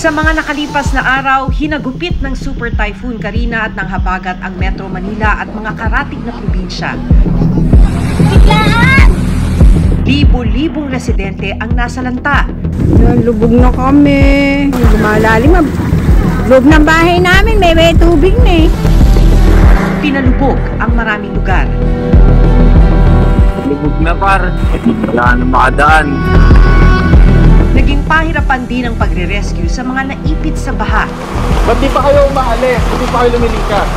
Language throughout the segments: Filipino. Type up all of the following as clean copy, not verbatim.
Sa mga nakalipas na araw, hinagupit ng Super Typhoon Karina at ng habagat ang Metro Manila at mga karatig na probinsya. Biglaan! Libo-libong residente ang nasalanta. Lubog na kami. Lumalalim. Loob ng bahay namin, may tubig na eh. Pinalubog ang maraming lugar. Lubog na par, wala na makadaan. Naging pahirapan din ang pagre-rescue sa mga naipit sa baha. Ba't di pa kayo umaalis? Ba't di pa kayo lumilikas?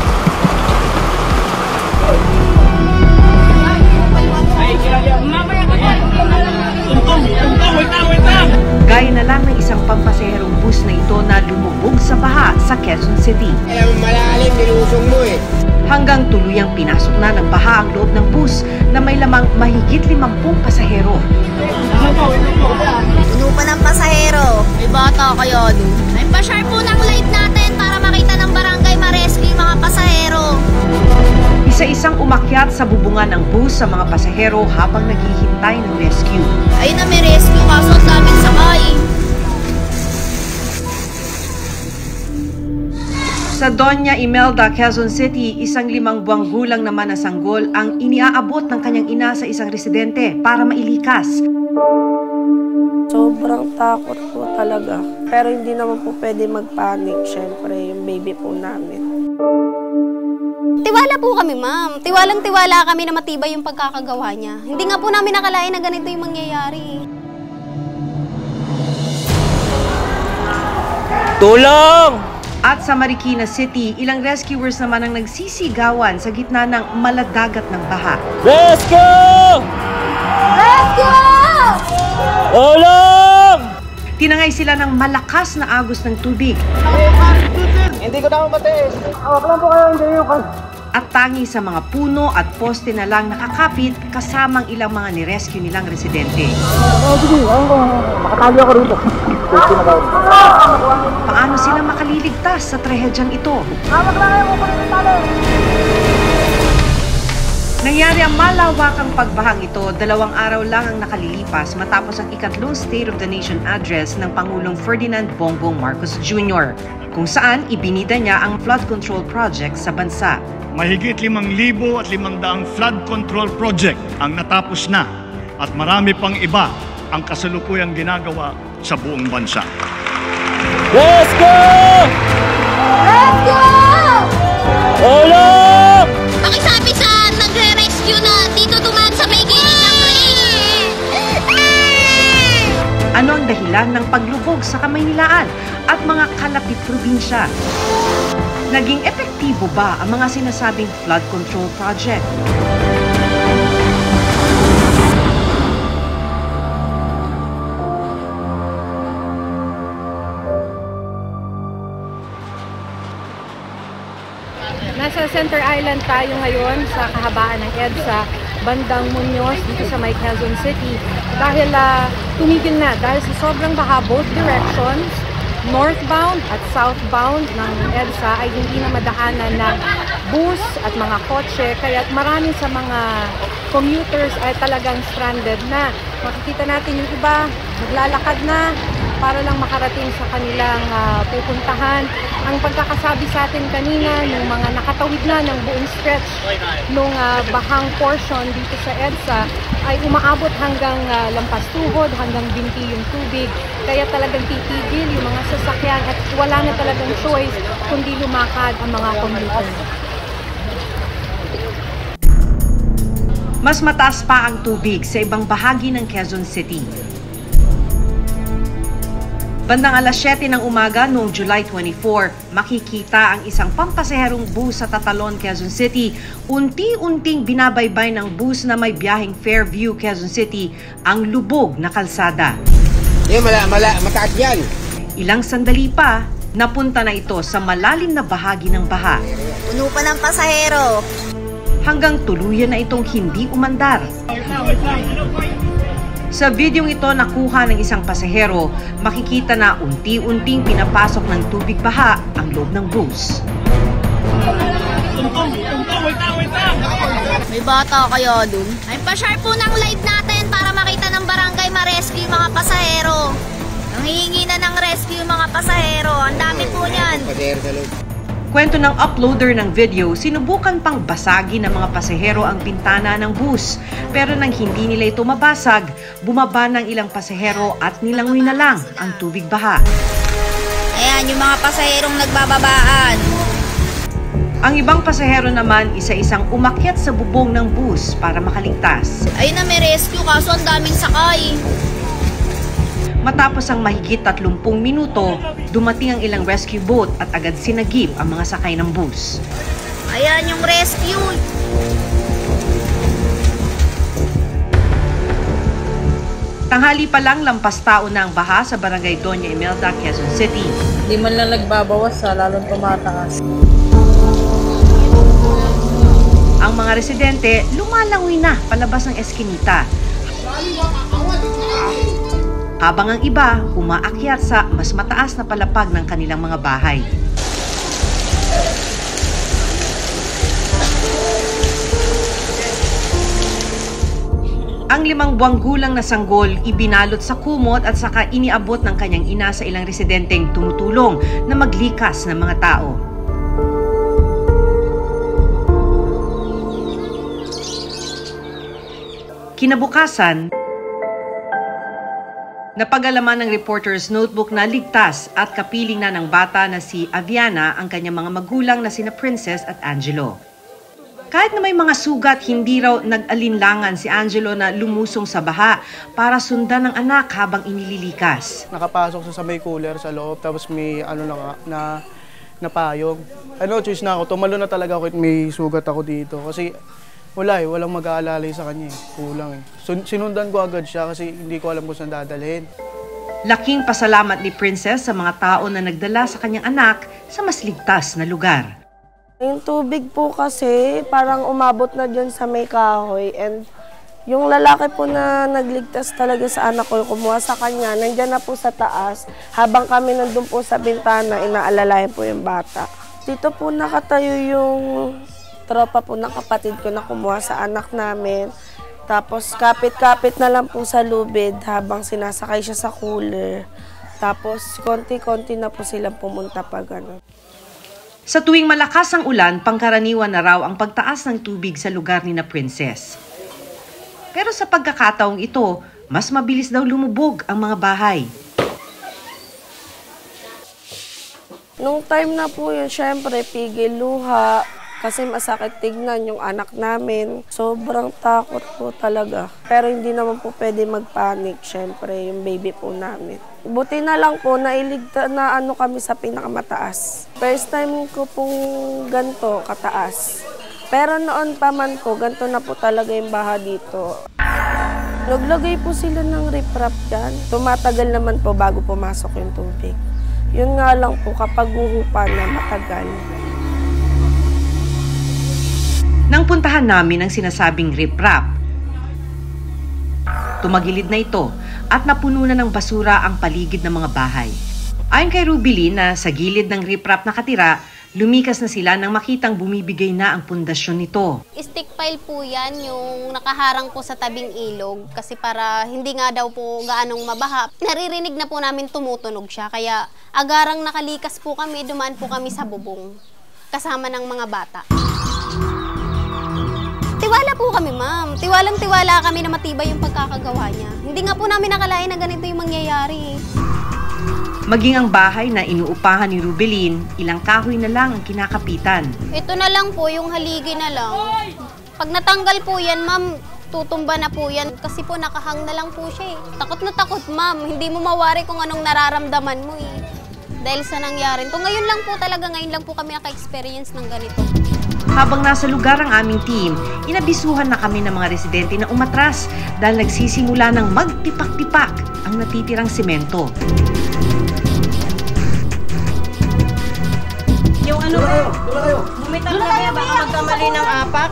Gaya na lang ng isang pampasaherong bus na ito na lumubog sa baha sa Quezon City. Malalim, nilusong mo eh. Hanggang tuluyang pinasok na ng baha ang loob ng bus na may lamang mahigit 50 pasahero. Puno pa ng pasahero. May bata kayo doon. Ay, pa-share po ng light natin para makita ng barangay ma-rescue yung mga pasahero. Isa-isang umakyat sa bubungan ng bus sa mga pasahero habang naghihintay ng rescue. Ayun na, may rescue kaso ang daming sakay. Sa Doña Imelda, Quezon City, isang 5 buwang gulang naman na sanggol ang iniaabot ng kanyang ina sa isang residente para mailikas. Sobrang takot po talaga. Pero hindi naman po pwede mag-panic. Siyempre, yung baby po namin. Tiwala po kami, ma'am. Tiwalang-tiwala kami na matibay yung pagkakagawa niya. Hindi nga po namin nakalain na ganito yung mangyayari. Tulong! At sa Marikina City, ilang rescuers naman ang nagsisigawan sa gitna ng maladagat ng baha. Rescue! Rescue! Tulong! Tinangay sila ng malakas na agos ng tubig. Hindi ko na mamatay. At tangi sa mga puno at poste na lang nakakapit kasamang ilang mga nirescue nilang residente. Makatali ako rito. Paano sila makaliligtas sa trahedyang ito? Nangyari ang malawakang pagbahang ito 2 araw lang ang nakalilipas matapos ang ikatlong State of the Nation address ng Pangulong Ferdinand Bongbong Marcos Jr., kung saan ibinida niya ang flood control project sa bansa. Mahigit 5,500 flood control project ang natapos na at marami pang iba ang kasalukuyang ginagawa sa buong bansa. Rescue! Rescue! Tulong! Pakisabi sa nagre-rescue na dito dumaan sa may gilid ng rail. Ano ang dahilan ng paglubog sa Kamaynilaan at mga kalapit probinsya? Naging epektibo ba ang mga sinasabing flood control project? Nasa Center Island tayo ngayon sa kahabaan ng EDSA, bandang Muñoz dito sa may Quezon City. Dahil tumigil na dahil sa sobrang baha, both directions, northbound at southbound ng EDSA ay hindi na madahanan ng bus at mga kotse, kaya marami sa mga commuters ay talagang stranded na. Makikita natin yung iba, naglalakad na para lang makarating sa kanilang pupuntahan. Ang pagkakasabi sa atin kanina, ng mga nakatawid na ng buong stretch nung bahang portion dito sa EDSA ay umaabot hanggang lampas tuhod, hanggang binti yung tubig. Kaya talagang titigil yung mga sasakyan at wala na talagang choice kundi lumakad ang mga commuters. Mas mataas pa ang tubig sa ibang bahagi ng Quezon City. Bandang alas 7 ng umaga noong July 24, makikita ang isang pampasaherong bus sa Tatalon, Quezon City. Unti-unting binabaybay ng bus na may biyaheng Fairview, Quezon City, ang lubog na kalsada. Mataas yan. Ilang sandali pa, napunta na ito sa malalim na bahagi ng baha. Puno pa ng pasahero. Hanggang tuluyan na itong hindi umandar. Sa videong ito nakuha ng isang pasahero, makikita na unti-unting pinapasok ng tubig baha ang loob ng bus. May bata kayo doon. Ay, pa-share po ng light natin para makita ng barangay ma-rescue yung mga pasahero. Nanghihingi na ng rescue yung mga pasahero. Kwento ng uploader ng video, sinubukan pang basagin ng mga pasahero ang bintana ng bus. Pero nang hindi nila ito mabasag, bumaba ng ilang pasahero at nilangoy na lang ang tubig baha. Ayan, yung mga pasaherong nagbababaan. Ang ibang pasahero naman isa-isang umakyat sa bubong ng bus para makaligtas. Ayun na, may rescue kaso ang daming sakay. Matapos ang mahigit 30 minuto, dumating ang ilang rescue boat at agad sinagip ang mga sakay ng bus. Ayan yung rescue. Tanghali pa lang lampas tao na ang baha sa barangay Doña Imelda, Quezon City. Hindi man lang nagbabawas, lalong tumataas. Ang mga residente lumalangoy na palabas ng eskinita. Habang ang iba umaakyat sa mas mataas na palapag ng kanilang mga bahay. Ang 5 buwang gulang na sanggol ibinalot sa kumot at saka iniabot ng kanyang ina sa ilang residenteng tumutulong na maglikas ng mga tao. Kinabukasan, napag-alaman ng reporter's notebook na ligtas at kapiling na ng bata na si Aviana ang kanyang mga magulang na sina Princess at Angelo. Kahit na may mga sugat, hindi raw nag-alinlangan si Angelo na lumusong sa baha para sundan ng anak habang inililikas. Nakapasok sa may cooler sa loob, tapos may na payong. Choice na ako, tumalo na talaga ako at may sugat ako dito kasi walang mag-aalalay sa kanya. Kulang. Sinundan ko agad siya kasi hindi ko alam kung saan dadalhin. Laking pasalamat ni Princess sa mga tao na nagdala sa kanyang anak sa mas ligtas na lugar. Yung tubig po kasi parang umabot na dyan sa may kahoy and yung lalaki po na nagligtas talaga sa anak ko, kumuha sa kanya, nandyan na po sa taas. Habang kami nandun po sa bintana, inaalalayan po yung bata. Dito po nakatayo yung tropa po ng kapatid ko na kumuha sa anak namin. Tapos kapit-kapit na lang po sa lubid habang sinasakay siya sa cooler. Tapos konti-konti na po silang pumunta pa gano'n. Sa tuwing malakas ang ulan, pangkaraniwan na raw ang pagtaas ng tubig sa lugar ni na Princess. Pero sa pagkakataong ito, mas mabilis daw lumubog ang mga bahay. Nung time na po yun, syempre, pigil luha. Kasi masakit tignan yung anak namin. Sobrang takot po talaga. Pero hindi naman po pwede mag-panic, syempre, yung baby po namin. Buti na lang po, nailigtas na kami sa pinakamataas. First time ko pong ganito, kataas. Pero noon pa man po, ganito na po talaga yung baha dito. Naglagay po sila ng riprap dyan. Tumatagal naman po bago pumasok yung tubig. Yun nga lang po, kapag huhupa na matagal. Nang puntahan namin ang sinasabing riprap, tumagilid na ito at napuno na ng basura ang paligid ng mga bahay. Ayon kay Rubilin na sa gilid ng riprap nakatira, lumikas na sila nang makitang bumibigay na ang pundasyon nito. Stick pile po yan, yung nakaharang po sa tabing ilog kasi para hindi nga daw po gaanong mabaha. Naririnig na po namin tumutunog siya kaya agarang nakalikas po kami, dumaan po kami sa bubong kasama ng mga bata. Tiwala po kami, ma'am. Tiwalang-tiwala kami na matibay yung pagkakagawa niya. Hindi nga po namin nakalain na ganito yung mangyayari. Maging ang bahay na inuupahan ni Rubilin, ilang kahoy na lang ang kinakapitan. Ito na lang po, yung haligi na lang. Pag natanggal po yan, ma'am, tutumba na po yan. Kasi po nakahang na lang po siya eh. Takot na takot, ma'am. Hindi mo mawari kung anong nararamdaman mo eh. Dahil sa nangyari. Ngayon lang po kami naka-experience ng ganito. Habang nasa lugar ang aming team, inabisuhan na kami ng mga residente na umatras dahil nagsisimula ng magtipak-tipak ang natitirang semento. Yung bumitaw na kaya baka magkamali ng apak.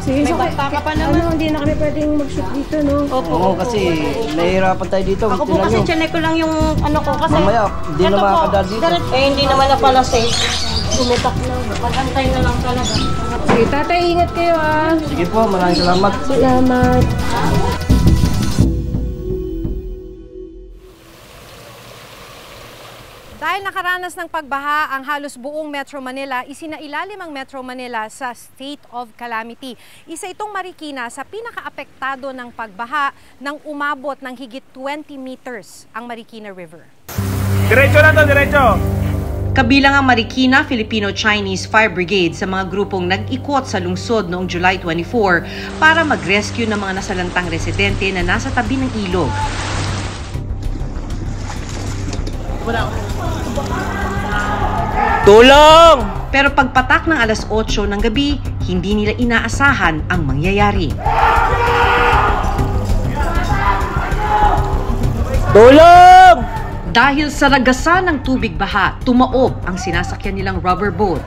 Sige, so, hindi na kami pwedeng mag-shoot dito, no? Oo, kasi nahihirapan tayo dito. Ako po kasi chinek ko lang yung ko kasi. Mamaya, hindi na makakadal dito. Hindi naman na pala safe. Bumitak na. Mag-antay na lang talaga. Sige, tatay, ingat kayo ah. Sige po, maraming salamat. Salamat. Dahil nakaranas ng pagbaha ang halos buong Metro Manila, isinailalim ang Metro Manila sa state of calamity. Isa itong Marikina sa pinakaapektado ng pagbaha nang umabot ng higit 20 meters ang Marikina River. Diretso na to, diretso! Kabilang ang Marikina Filipino-Chinese Fire Brigade sa mga grupong nag-ikot sa lungsod noong July 24 para mag-rescue ng mga nasalantang residente na nasa tabi ng ilog. Tulong! Pero pagpatak ng alas 8 ng gabi, hindi nila inaasahan ang mangyayari. Tulong! Dahil sa ragasan ng tubig baha, tumaob ang sinasakyan nilang rubber boat.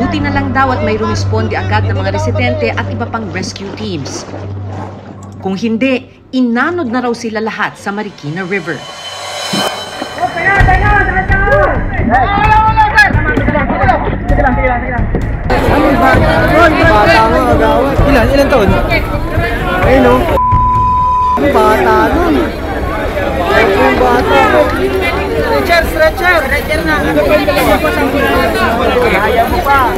Buti na lang daw at may rumisponde agad ng mga residente at iba pang rescue teams. Kung hindi, inanod na raw sila lahat sa Marikina River. Ilan taon? Ayun o. Bata nun. Bata. Stretcher! Stretcher na. Kaya mo pa.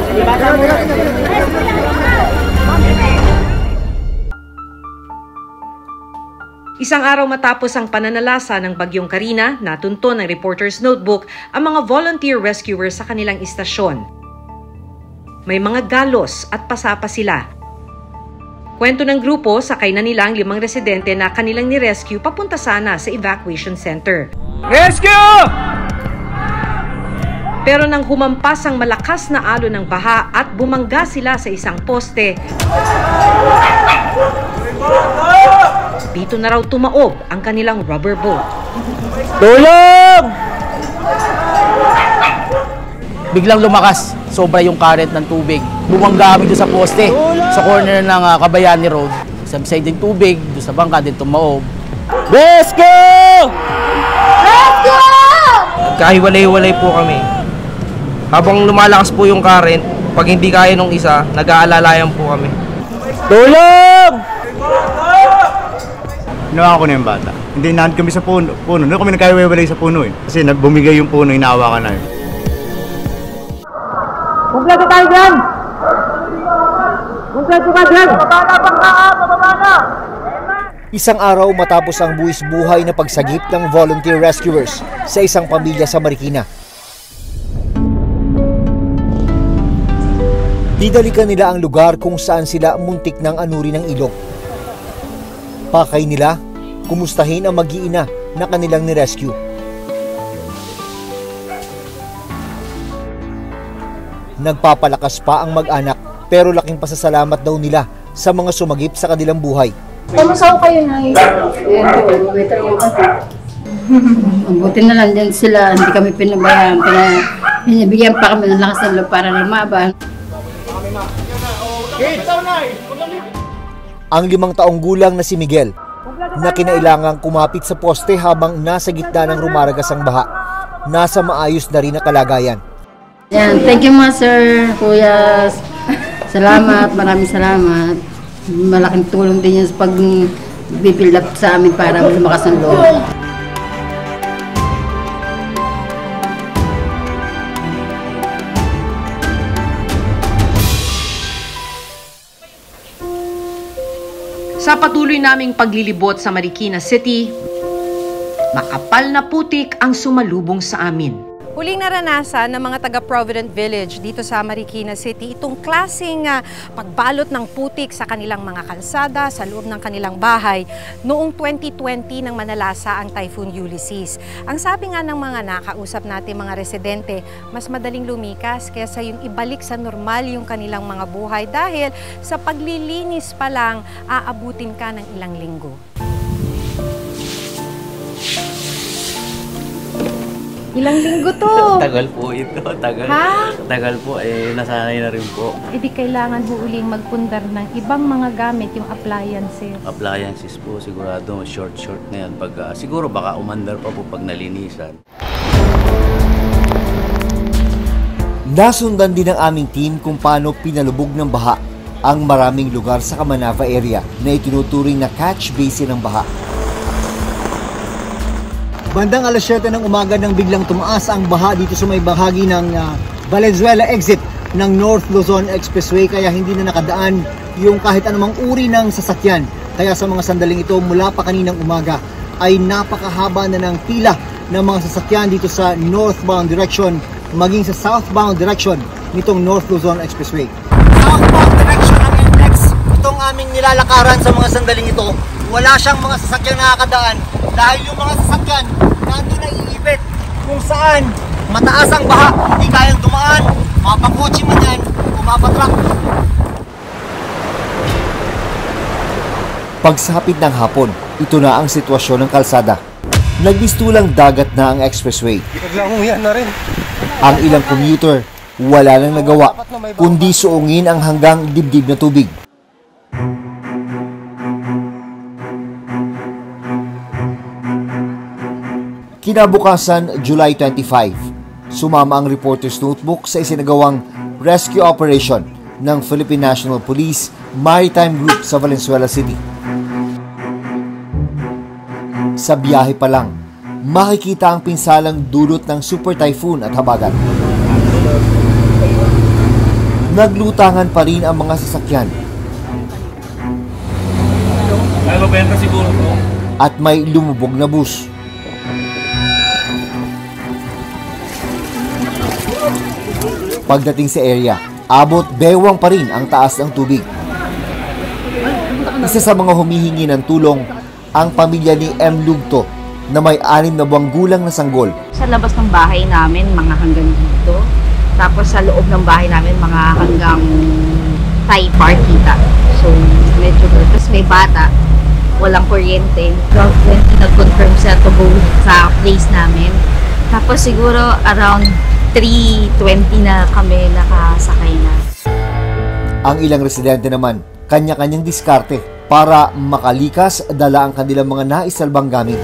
Isang araw matapos ang pananalasa ng Bagyong Karina, natunto ng Reporter's Notebook ang mga volunteer rescuers sa kanilang istasyon. May mga galos at pasapa sila. Kwento ng grupo, sakay na nila ang 5 residente na kanilang ni-rescue papunta sana sa evacuation center. Rescue! Pero nang humampas ang malakas na alon ng baha at bumangga sila sa isang poste, dito na raw tumaob ang kanilang rubber boat. Tulong! Biglang lumakas, sobra yung current ng tubig. Bumangga kami doon sa poste, sa corner ng Kabayani Road. Sabsay din tubig, doon sa bangka din tumaob. Rescue! Rescue! Kahiwalay-hiwalay po kami. Habang lumalakas po yung current, pag hindi kaya nung isa, nag-aalalayan po kami. Tulong! Hinawakan ko na yung bata. Hindi, nahan kami sa puno. Doon kami nagkahiwalay sa puno eh. Kasi bumigay yung puno, hinawakan na yun. Kompleto tayo dyan! Kompleto ka dyan! Bababa na! Isang araw matapos ang buwis-buhay na pagsagip ng volunteer rescuers sa isang pamilya sa Marikina. Didalikan nila ang lugar kung saan sila muntik ng anuri ng ilog. Pakay nila, kumustahin ang mag-iina na kanilang ni-rescue. Nagpapalakas pa ang mag-anak pero laking pasasalamat daw nila sa mga sumagip sa kanilang buhay. Kamusta ko kayo na Mabuti na lang din sila, hindi kami pinabayaan. Pinabigyan pa kami ng lakas ng loob para lumaban. Ang 5 taong gulang na si Miguel na kinailangang kumapit sa poste habang nasa gitna ng rumaragas ang baha, nasa maayos na rin na kalagayan. Yan, thank you mga sir, kuya. Salamat, maraming salamat. Malaking tulong din yan sa pag-build up sa amin para lumakas ang loob. Sa patuloy naming paglilibot sa Marikina City, makapal na putik ang sumalubong sa amin. Huling naranasan ng mga taga-Provident Village dito sa Marikina City itong klaseng pagbalot ng putik sa kanilang mga kalsada, sa loob ng kanilang bahay noong 2020 nang manalasa ang Typhoon Ulysses. Ang sabi nga ng mga nakausap natin mga residente, mas madaling lumikas kaysa yung ibalik sa normal yung kanilang mga buhay dahil sa paglilinis pa lang aabutin ka ng ilang linggo. Ilang linggo to? Tagal po ito. Tagal. Ha? Tagal po. Nasanay na rin po. Di kailangan po uling magpundar ng ibang mga gamit, yung appliances. Appliances po, sigurado. Short na yan. Siguro baka umandar pa po pag nalinisan. Nasundan din ng aming team kung paano pinalubog ng baha ang maraming lugar sa Kamanava area na itinuturing na catch basin ng baha. Bandang alas 7 ng umaga nang biglang tumaas ang baha dito sa may bahagi ng Valenzuela exit ng North Luzon Expressway, kaya hindi na nakadaan yung kahit anumang uri ng sasakyan. Kaya sa mga sandaling ito mula pa kaninang umaga ay napakahaba na ng pila ng mga sasakyan dito sa northbound direction maging sa southbound direction nitong North Luzon Expressway. Southbound direction ang index itong aming nilalakaran sa mga sandaling ito. Wala siyang mga sasakyan nakakadaan dahil yung mga sasakyan nandun na iibit kung saan mataas ang baha, hindi kayang dumaan, mapakotse man yan, umapatrak. Pagsapit ng hapon, ito na ang sitwasyon ng kalsada. Nagbistulang dagat na ang expressway. Naglanguyan na rin. Ang ilang commuter, wala nang nagawa, kundi suungin ang hanggang dibdib na tubig. Kinabukasan, July 25, sumama ang reporter's notebook sa isinagawang rescue operation ng Philippine National Police Maritime Group sa Valenzuela City. Sa biyahe pa lang, makikita ang pinsalang dulot ng super typhoon at habagat. Naglutangan pa rin ang mga sasakyan. At may lumubog na bus. Pagdating sa area, abot bewang pa rin ang taas ng tubig. Isa sa mga humihingi ng tulong ang pamilya ni M. Lugto na may 6 na buwang gulang na sanggol. Sa labas ng bahay namin, mga hanggang dito. Tapos sa loob ng bahay namin, mga hanggang Thai Park kita. So, medyo tapos may bata, walang kuryente. 12:20 nag-confirm sa to go sa place namin. Tapos siguro around 3:20 na kami nakasakay na. Ang ilang residente naman, kanya-kanyang diskarte para makalikas dala ang kanilang mga naisalbang gamit.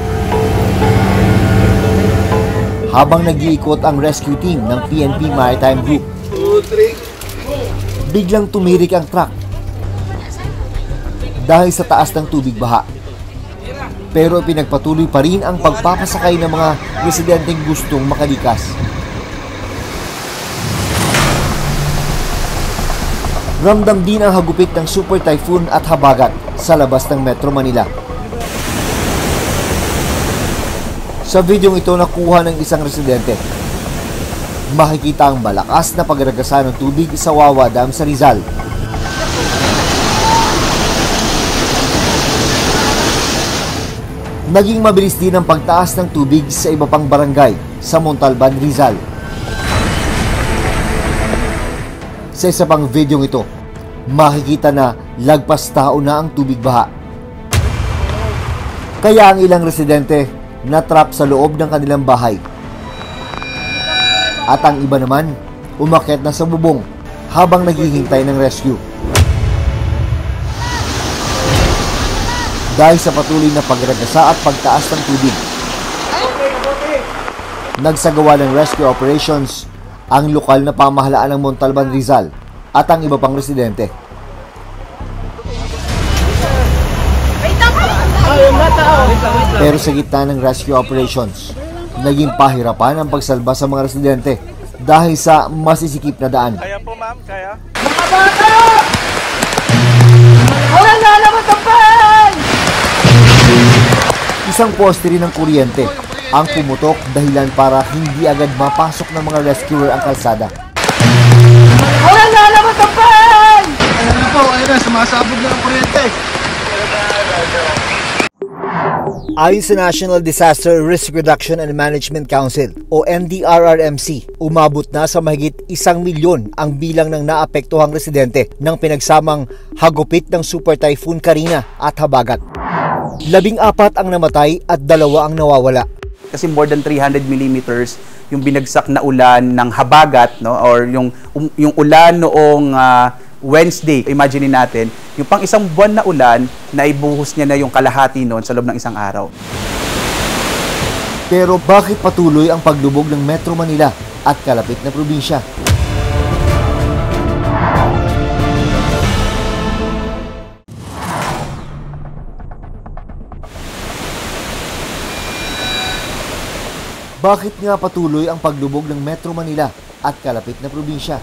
Habang nag-iikot ang rescue team ng PNP Maritime Group, biglang tumirik ang truck dahil sa taas ng tubig baha. Pero pinagpatuloy pa rin ang pagpapasakay ng mga residenteng gustong makalikas. Ramdam din ang hagupit ng super typhoon at habagat sa labas ng Metro Manila. Sa videong ito nakuha ng isang residente, makikita ang malakas na pagragasa ng tubig sa Wawa Dam sa Rizal. Naging mabilis din ang pagtaas ng tubig sa iba pang barangay sa Montalban, Rizal. Sa isa pang videong ito, makikita na lagpas tao na ang tubig baha. Kaya ang ilang residente natrap sa loob ng kanilang bahay. At ang iba naman, umakyat na sa bubong habang naghihintay ng rescue. Dahil sa patuloy na pagragasa at pagtaas ng tubig, nagsagawa ng rescue operations ang lokal na pamahalaan ng Montalban, Rizal at ang iba pang residente. Pero sa gitna ng rescue operations, naging pahirapan ang pagsalba sa mga residente dahil sa masisikip na daan. Kaya po ma'am, kaya? Mga bata! Wala na naman tapan! Isang poste rin ng kuryente ang pumutok dahilan para hindi agad mapasok ng mga rescuer ang kalsada. Wala na naman tapan! Ayun na po, ayun na, sumasabog na ang kuryente. Ayon sa National Disaster Risk Reduction and Management Council o NDRRMC, umabot na sa mahigit 1 milyon ang bilang ng naapektuhang residente ng pinagsamang hagupit ng Super Typhoon Karina at habagat. 14 ang namatay at 2 ang nawawala. Kasi more than 300 millimeters yung binagsak na ulan ng habagat, no, or yung ulan noong Wednesday. Imagine natin, yung pang 1 buwan na ulan, naibuhos niya na yung kalahati noon sa loob ng 1 araw. Pero bakit patuloy ang paglubog ng Metro Manila at kalapit na probinsya? Bakit nga patuloy ang paglubog ng Metro Manila at kalapit na probinsya?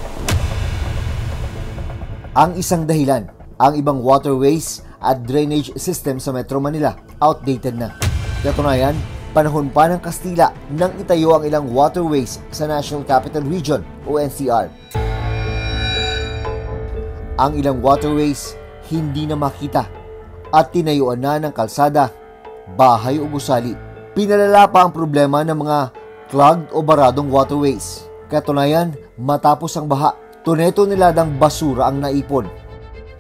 Ang isang dahilan, ang ibang waterways at drainage system sa Metro Manila outdated na. Katunayan, panahon pa ng Kastila nang itayo ang ilang waterways sa National Capital Region o NCR. Ang ilang waterways hindi na makita at tinayuan na ng kalsada, bahay o gusali. Pinalala pa ang problema ng mga clogged o baradong waterways. Katunayan, matapos ang baha, tuneto-niladang basura ang naipon.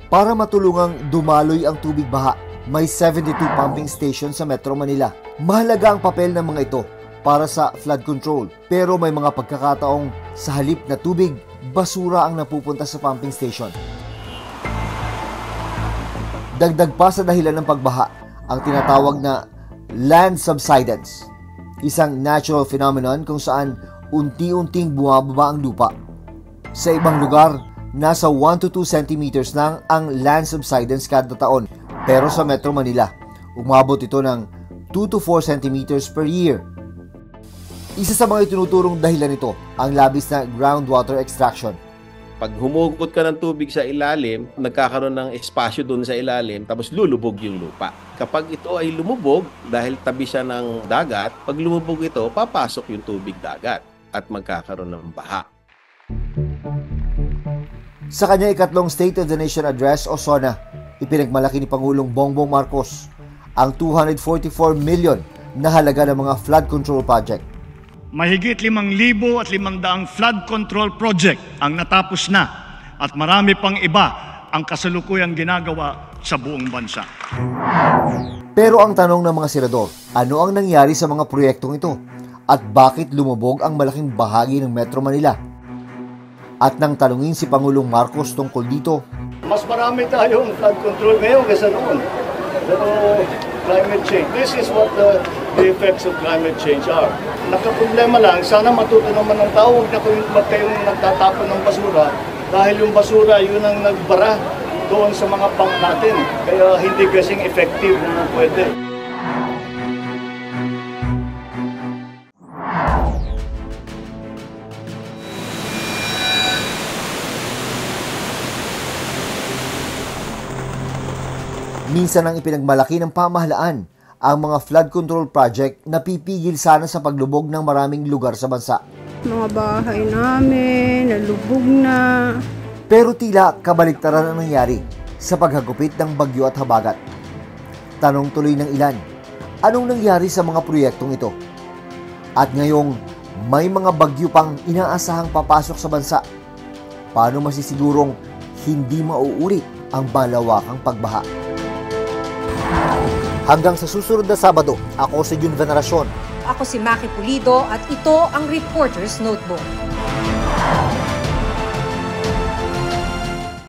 Para matulungang dumaloy ang tubig baha, may 72 pumping stations sa Metro Manila. Mahalaga ang papel ng mga ito para sa flood control. Pero may mga pagkakataong sa halip na tubig, basura ang napupunta sa pumping station. Dagdag pa sa dahilan ng pagbaha, ang tinatawag na land subsidence, isang natural phenomenon kung saan unti-unting bumababa ang lupa. Sa ibang lugar, nasa 1 to 2 centimeters lang ang land subsidence kada taon. Pero sa Metro Manila, umabot ito ng 2 to 4 centimeters per year. Isa sa mga itinuturong dahilan nito ang labis na groundwater extraction. Pag humugot ka ng tubig sa ilalim, nagkakaroon ng espasyo doon sa ilalim, tapos lulubog yung lupa. Kapag ito ay lumubog, dahil tabi siya ng dagat, pag lumubog ito, papasok yung tubig dagat at magkakaroon ng baha. Sa kanya ikatlong State of the Nation Address o SONA, ipinagmalaki ni Pangulong Bongbong Marcos ang 244 million na halaga ng mga flood control project. Mahigit 5,500 flood control project ang natapos na at marami pang iba ang kasalukuyang ginagawa sa buong bansa. Pero ang tanong ng mga senador, ano ang nangyari sa mga proyektong ito? At bakit lumubog ang malaking bahagi ng Metro Manila? At nang tanungin si Pangulong Marcos tungkol dito, mas marami tayong flood control ngayon kaysa noon. Pero climate change, this is what the effects of climate change are. Nakaproblema lang, sana matuto naman ng tao, huwag na kayong nagtatapon ng basura dahil yung basura yun ang nagbara doon sa mga pump natin. Kaya hindi kasing effective na pwede. Minsan ang ipinagmalaki ng pamahalaan ang mga flood control project na pipigil sana sa paglubog ng maraming lugar sa bansa. Mga bahay namin, nalubog na. Pero tila kabaliktaran ang nangyari sa paghagupit ng bagyo at habagat. Tanong tuloy ng ilan, anong nangyari sa mga proyektong ito? At ngayong may mga bagyo pang inaasahang papasok sa bansa, paano masisigurong hindi mauulit ang malawakang pagbaha? Hanggang sa susunod na Sabado, ako si Jun Veneracion. Ako si Maki Pulido at ito ang Reporter's Notebook.